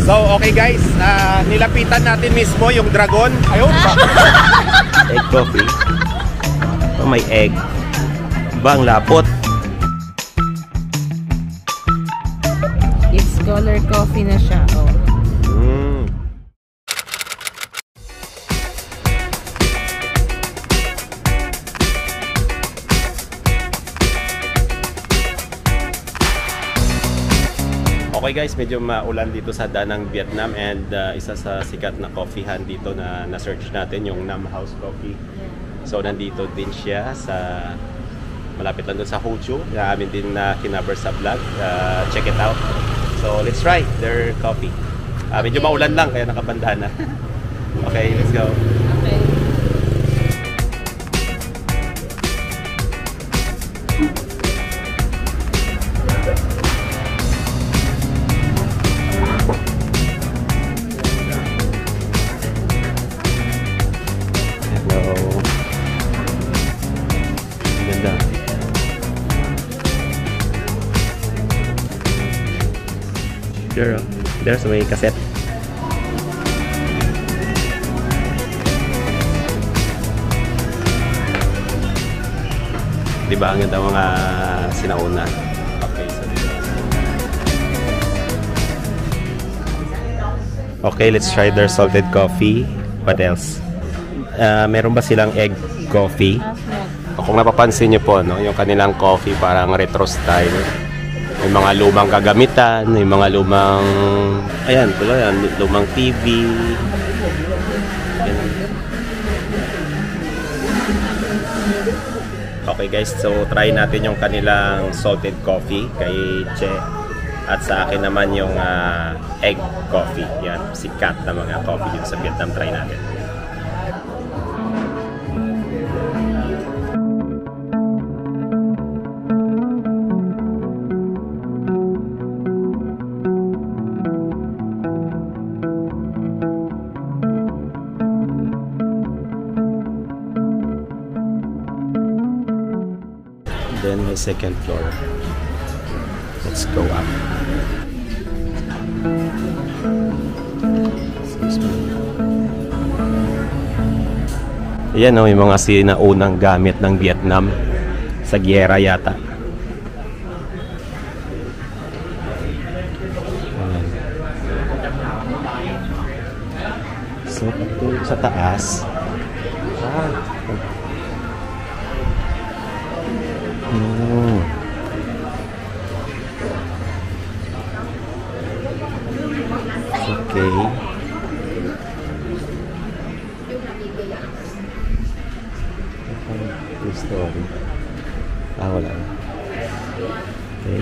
So, okay guys, nilapitan natin mismo yung dragon. Ayun pa. Egg coffee. Oh, may egg. Bang lapot. It's color coffee na siya. Oh. Okay guys, medyo maulan dito sa Danang, Vietnam, and isa sa sikat na coffeehan dito na na-search natin, yung Nam House Coffee. So nandito din siya sa malapit lang doon sa Ho Chu, na amin din na kinaber sa vlog. Check it out. So let's try their coffee. Medyo maulan lang kaya nakabanda na. Okay, let's go. Okay. Sure, there's may cassette. Diba ang ganda mga sinauna? Okay, so okay, let's try their salted coffee. What else? Meron ba silang egg coffee? Kung napapansin nyo po, no, yung kanilang coffee parang retro style. May mga lumang kagamitan, may mga lumang, ayan, tuloy yan, lumang TV. Ayan. Okay guys, so try natin yung kanilang salted coffee kay Che. At sa akin naman yung egg coffee. Yan, sikat na mga coffee dito sa Vietnam. Try natin. Then my second floor. Let's go up. Ayan o, yung mga sinaunang gamit ng Vietnam sa giyera yata. Ayan. So, sa taas. Okay. Story. Wala. Okay.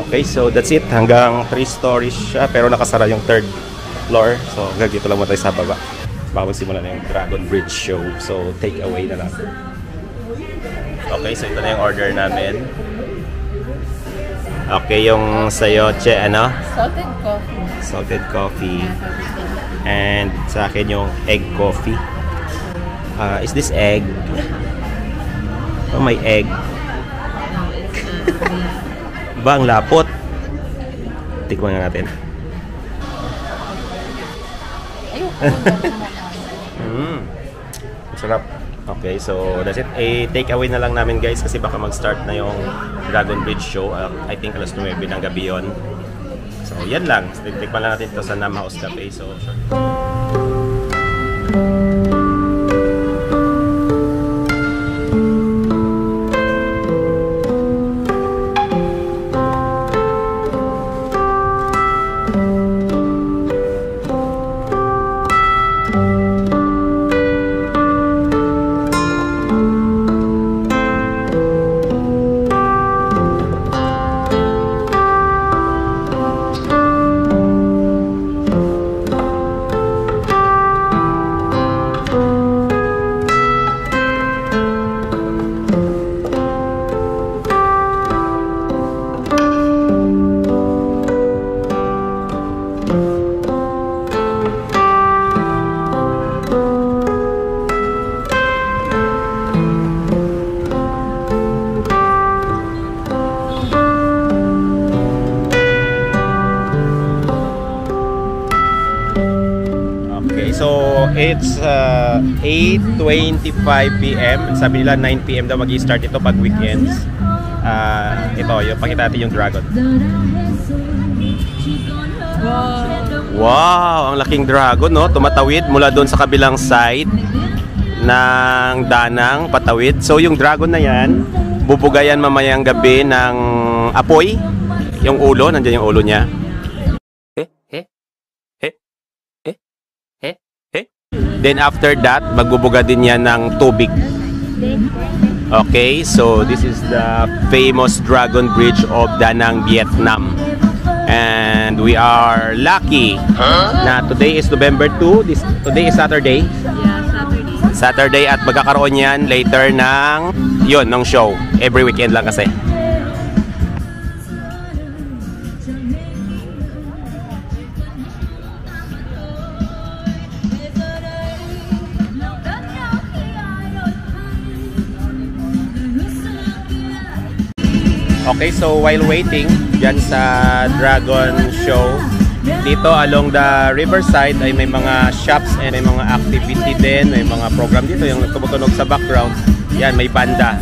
Okay, so that's it. Hanggang 3 stories siya, pero nakasara yung 3rd floor. So hanggang dito lang mo tayo sa baba. Bago simula na yung Dragon Bridge show. So take away na lang. Okay, so ito na yung order namin. Okay, yung sa'yo, Che, ano? Salted coffee. Salted coffee. And sa akin yung egg coffee. Is this egg? Oh, may egg. Ba, ang lapot. Tikman nga natin. Sarap. Okay, so that's it. Take away na lang namin guys kasi baka mag-start na yung Dragon Bridge show. I think alas 9 ng gabi yun. So yan lang. Tikman lang natin ito sa Nam House Cafe. So it's 8:25 p.m. Sabi nila 9 p.m. daw mag-i-start ito pag weekends. Ito, yung pakita natin yung dragon. Wow, ang laking dragon, no? Tumatawid mula doon sa kabilang side ng danang patawid. So yung dragon na yan, bubugayan mamayang gabi ng apoy. Yung ulo, nandiyan yung ulo niya. Then after that, magbubuga din yan ng tubig. Okay, so this is the famous Dragon Bridge of Da Nang, Vietnam. And we are lucky na today is November 2. Today is Saturday. Yeah, Saturday at magkakaroon yan later ng show. Every weekend lang kasi. Okay, so while waiting dyan sa Dragon Show, dito along the riverside ay may mga shops and may mga activity din, may mga program dito yung tumutunog sa background. Yan, may banda.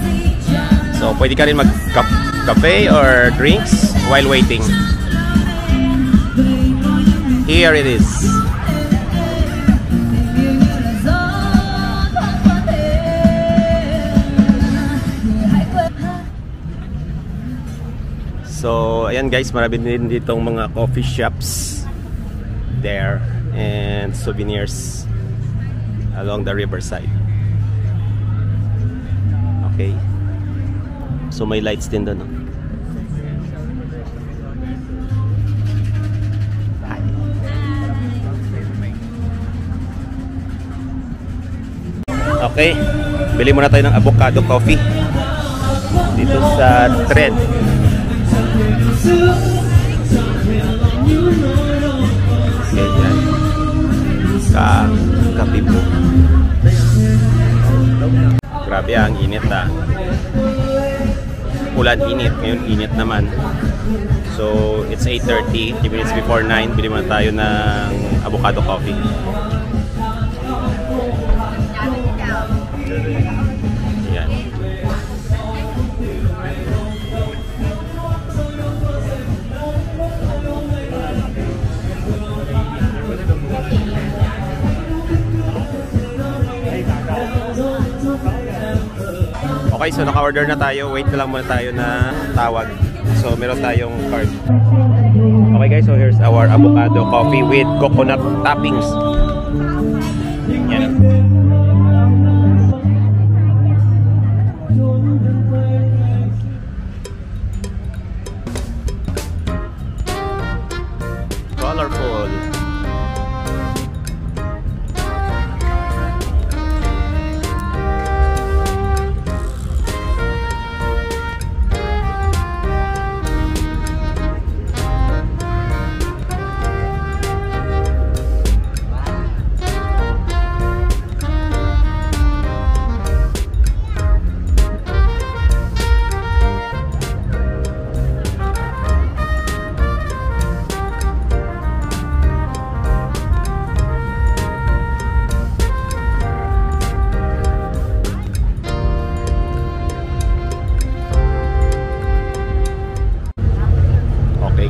So pwede ka rin mag-cafe or drinks while waiting. Here it is. So, ayan guys, marami din ditong mga coffee shops there and souvenirs along the riverside. Okay. So, may lights din doon, no? Okay. Bili muna tayo ng avocado coffee dito sa Trend. Ganyan. Kape po. Grabe ang init Ulan init. Ngayon init naman. So it's 8:30. 10 minutes before 9. Bili muna tayo ng avocado coffee. Yan. Okay, so naka-order na tayo. Wait na lang muna tayo na tawag. So meron tayong card. Okay guys, so here's our avocado coffee with coconut toppings. Yan. Colorful.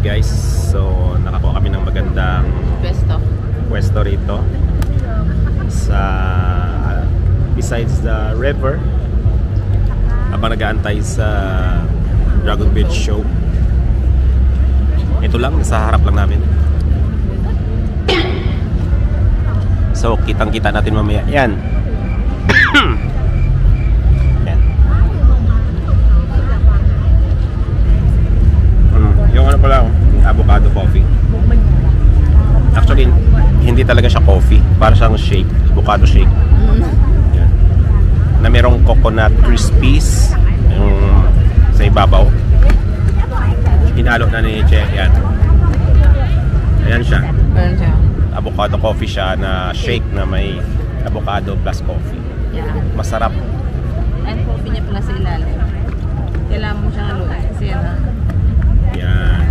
Guys, so nakakuha kami ng magandang pwesto rito sa besides the river habang nag-aantay sa Dragon Bridge show. Ito lang, nasa harap lang namin. So kitang-kita natin mamaya. Yan. Yung ano pala, avocado coffee. Actually, hindi talaga siya coffee. Para siyang shake, avocado shake. Yan. Na merong coconut crispies yung sa ibabaw. Hinalo na ni Che. Yan. Ayan siya. Avocado coffee siya na shake na may avocado plus coffee. Yeah. Masarap. Ang coffee niya pala sa ilalim. Kailangan mo siyang haluin kasi yan. Yan.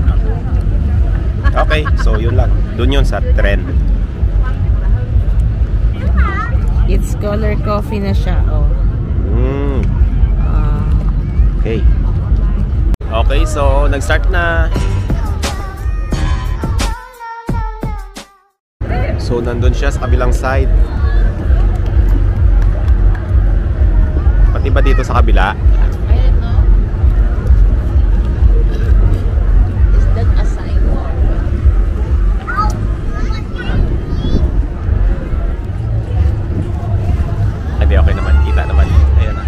Okay, so yun lang. Doon yun sa Trend. It's color coffee na siya, oh. Okay. Okay, so nag-start na. So nandun siya sa kabilang side. Pati ba dito sa kabila? I don't know. Is that a sign? Hindi, okay naman. Kita naman. Ayan na.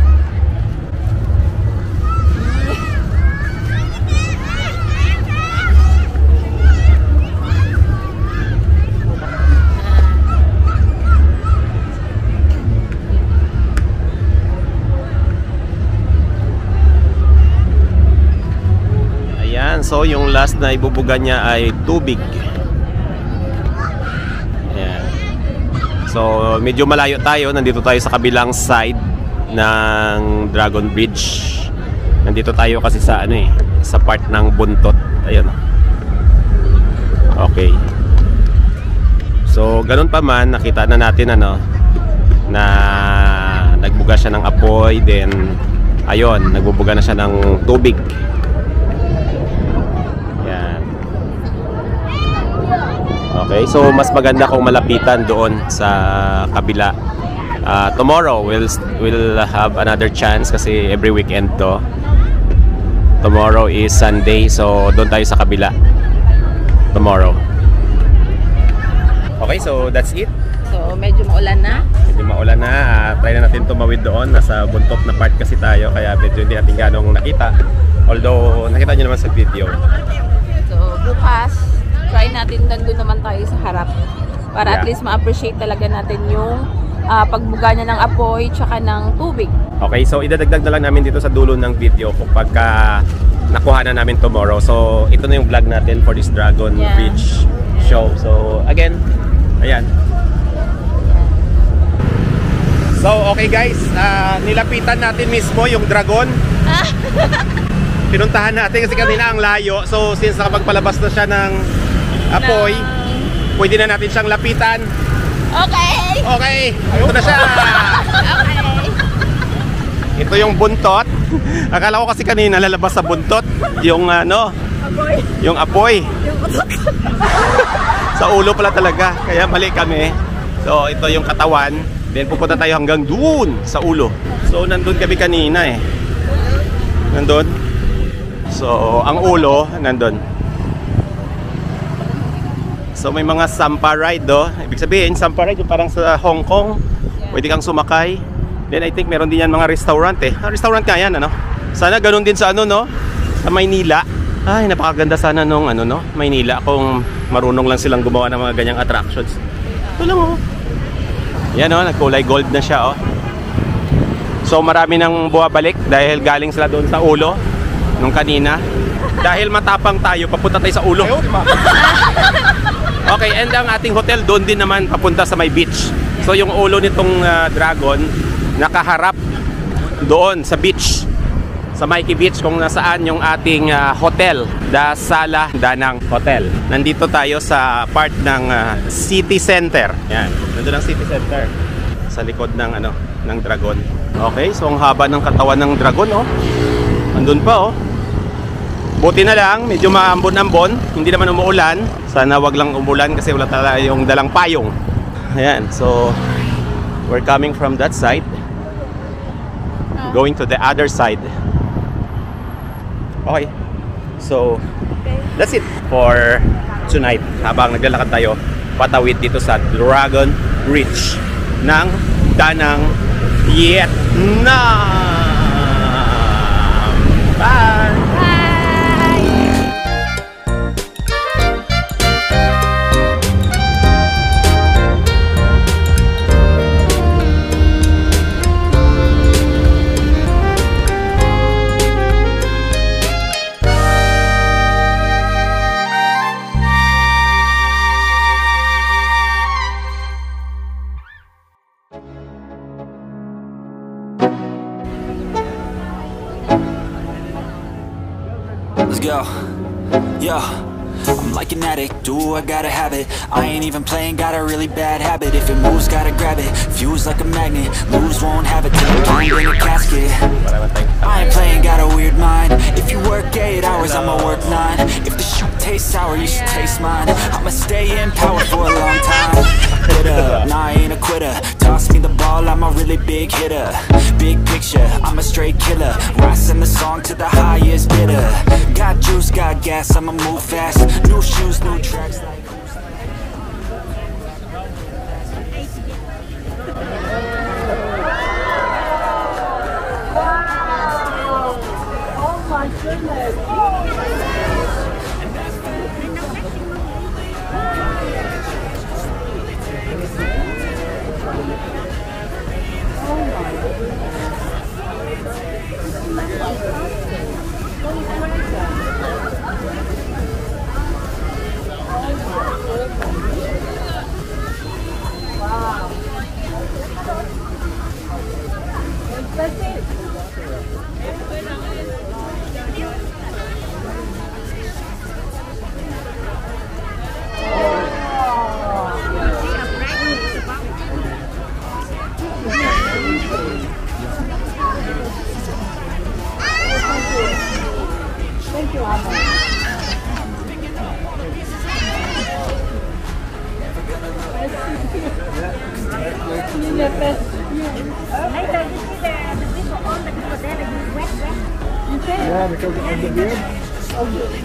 So yung last na ibubuga niya ay tubig. Ayan. So medyo malayo tayo. Nandito tayo sa kabilang side ng Dragon Bridge. Nandito tayo kasi sa ano sa part ng buntot. Ayun. Okay. So ganun pa man, nakita na natin na nagbuga siya ng apoy, then ayun, nagbubuga na siya ng tubig. Okay, so mas maganda kung malapitan doon sa kabila. Tomorrow we'll have another chance kasi every weekend to. Tomorrow is Sunday, so doon tayo sa kabila tomorrow. Okay, so that's it. So medyo maulan na. Medyo maulan na. Try na natin tumawid doon. Nasa buntot na part kasi tayo, kaya medyo hindi natin ganong nakita. Although nakita nyo naman sa video. So bukas try natin nandun naman tayo sa harap para at least ma-appreciate talaga natin yung pagbuga niya ng apoy tsaka ng tubig. Okay, so idadagdag na lang namin dito sa dulo ng video kung pagka nakuha na namin tomorrow. So ito na yung vlog natin for this Dragon Bridge show. So again, ayan. So okay guys, nilapitan natin mismo yung dragon. Pinuntahan natin kasi kanina ang layo. So since nakapagpalabas na siya ng apoy, pwede na natin siyang lapitan. Okay. Okay, ito na siya. Okay. Ito yung buntot. Akala ko kasi kanina lalabas sa buntot yung Apoy. yung apoy. Yung utok. Sa ulo pala talaga, kaya mali kami. So ito yung katawan, then pupunta tayo hanggang doon sa ulo. So nandun kami kanina nandun. So ang ulo nandun. So may mga Sampa ride Ibig sabihin, Sampa ride yung parang sa Hong Kong. Pwede kang sumakay. Then I think meron din yan mga restaurant Restaurant nga yan, Sana ganun din sa sa Maynila. Ay, napakaganda sana nung Maynila kung marunong lang silang gumawa ng mga ganyang attractions. Ito lang Yan nagkulay gold na siya So marami nang buwabalik dahil galing sila doon sa ulo nung kanina. Dahil matapang tayo, papunta tayo sa ulo. Okay, and ang ating hotel doon din naman papunta sa may beach. So yung ulo nitong dragon nakaharap doon sa beach, sa Mikey Beach, kung nasaan yung ating hotel, The Sala Danang Hotel. Nandito tayo sa part ng city center. Yan, nandun ang city center sa likod ng ng dragon. Okay, so ang haba ng katawan ng dragon Nandun pa Buti na lang, medyo maambon-ambon, hindi naman umuulan. Sana wag lang umulan kasi wala tayong dalang payong. Ayan, so we're coming from that side, going to the other side. Okay, so that's it for tonight. Habang naglalakad tayo patawid dito sa Dragon Bridge ng Danang, Vietnam. Bye! Let's go. Yeah. I'm like an addict, do I gotta have it. I ain't even playing, got a really bad habit. If it moves, gotta grab it, fuse like a magnet. Lose, won't have it till I'm thrown in a casket. I ain't playing, got a weird mind. If you work 8 hours, I'ma work 9. If the shoot tastes sour, you should taste mine. I'ma stay in power for a long time. Get up, nah, I ain't a quitter. Toss me the ball, I'm a really big hitter. Big picture, I'm a straight killer. Rising the song to the highest bidder. Got juice, got gas, I'ma move fast. New shoes, new tracks like Yeah, because of the beard.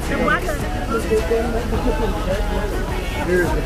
The water. Here's the